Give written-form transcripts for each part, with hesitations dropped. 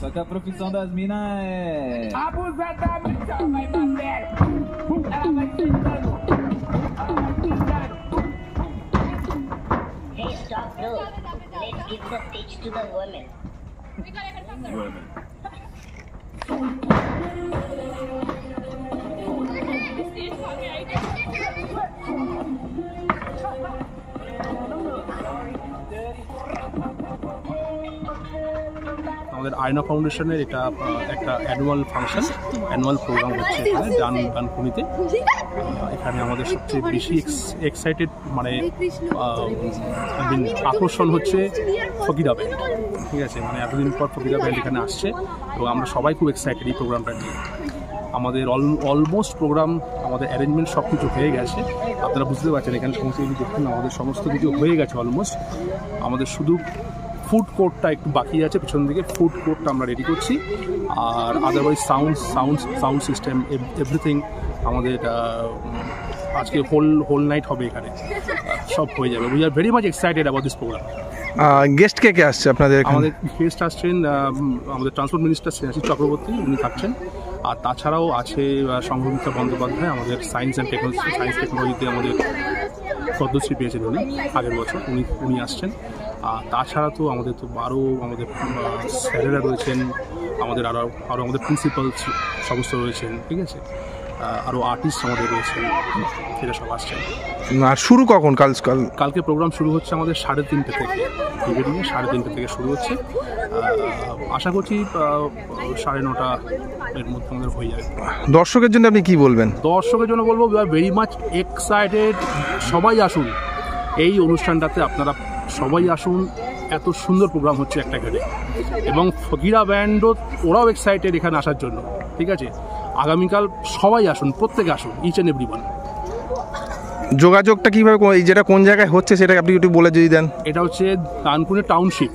Só que a profissão das minas é... Abusadamente, ela vai bater. Ela vai tentando. Ela vai tentando. Hey, stop, no. Let's give the stage to the women. Women. আমাদের আয়না ফাউন্ডেশনের এটা একটা annual function, annual programme হচ্ছে এখানে ডানকুনিতে। এখানে আমাদের সবচেয়ে বেশি এক্সাইটেড মানে আকর্ষণ হচ্ছে ফকিরা ব্যান্ড। ঠিক আছে, মানে এতদিন পর ফকিরা ব্যান্ড এখানে আসছে এবং আমরা সবাই খুব এক্সাইটেড এই প্রোগ্রামটা নিয়ে। আমাদের অলমোস্ট প্রোগ্রাম, আমাদের অ্যারেঞ্জমেন্ট সব কিছু হয়ে গেছে। আপনারা বুঝতে পারছেন এখানে সমস্ত কিছু দেখুন, আমাদের সমস্ত কিছু হয়ে গেছে অলমোস্ট। আমাদের শুধু ফুড কোর্টটা একটু বাকি আছে, পিছন দিকে ফুড কোর্টটা আমরা রেডি করছি। আর আদারওয়াইজ সাউন্ড সিস্টেম এভরিথিং আমাদের আজকে হোল নাইট হবে এখানে, সব হয়ে যাবে। We are very much excited about this programme. Guest কে আসছে আপনাদের? আমাদের গেস্ট আসছেন আমাদের ট্রান্সপোর্ট মিনিস্টার শ্রেয়াশিস চক্রবর্তী, উনি থাকছেন। আর তাছাড়াও আছে সংঘমিত্রা বন্দ্যোপাধ্যায়, আমাদের সায়েন্স টেকনোলজিতে আমাদের পদ্মশ্রী পেয়েছেন উনি আগের বছর, উনি আসছেন। আর তাছাড়া তো আমাদের আমাদের স্যারেরা রয়েছেন, আমাদের আরও আমাদের প্রিন্সিপাল সমস্ত রয়েছেন। ঠিক আছে, আরও আর্টিস্ট আমাদের রয়েছেন, সেটা সব আসছেন। আর শুরু কখন? কালকে প্রোগ্রাম শুরু হচ্ছে আমাদের 3:30 থেকে, ইভিনিং 3:30 থেকে শুরু হচ্ছে। আশা করছি 9:30 এর মধ্যে আমাদের হয়ে যাবে। দর্শকের জন্য আপনি কি বলবেন? দর্শকের জন্য বলবো we are very much excited. সবাই আসুন এই অনুষ্ঠানটাতে, আপনারা সবাই আসুন। এত সুন্দর প্রোগ্রাম হচ্ছে একটা ঘাটে, এবং ফকিরা ব্যান্ডও ওরাও এক্সাইটেড এখানে আসার জন্য। ঠিক আছে, আগামীকাল সবাই আসুন, প্রত্যেকে আসুন, ইচ অ্যান্ড এভরিওয়ান। যোগাযোগটা কীভাবে, যেটা কোন জায়গায় হচ্ছে সেটা আপনি একটু বলে যদি দেন। এটা হচ্ছে ডানকুনি টাউনশিপ,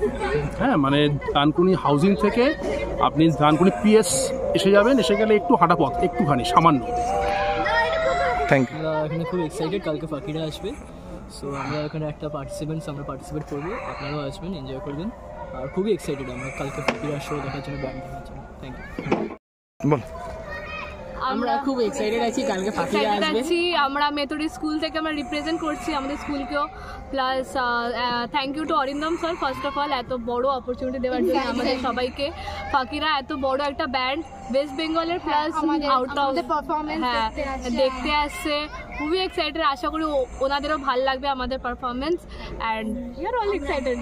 হ্যাঁ, মানে ডানকুনি হাউজিং থেকে আপনি ডানকুনি পিএস এসে যাবেন, এসে গেলে একটু হাঁটা পথ, একটুখানি সামান্য। Thank you. আমরা এখানে খুব এক্সাইটেড, কালকে ফাকিরা আসবে। সো আমরা এখানে একটা পার্টিসিপেট করবো, আপনারাও আসবেন, এনজয় করবেন। আর খুবই এক্সাইটেড আমরা কালকে ফাকিরা শো দেখার জন্য, ব্যান্ড দেখার জন্য। Thank you. বল। আমরা খুব এক্সাইটেড আছি, কালকে ফাকিরা আসবে। আমরা মেথডিস্ট স্কুল থেকে আমরা রিপ্রেজেন্ট করছি আমাদের স্কুলকেও। Plus thank you to Arindam sir first of all, এত বড় অপরচুনিটি দেওয়ার জন্য আমাদের সবাইকে। ফাকিরা এত বড় একটা ব্যান্ড ওয়েস্ট বেঙ্গলের, প্লাস আউট অফ পারফরমেন্স দেখতে আসছে। খুবই এক্সাইটেড, আশা করি ওনাদেরও ভালো লাগবে আমাদের performance. And we are all excited.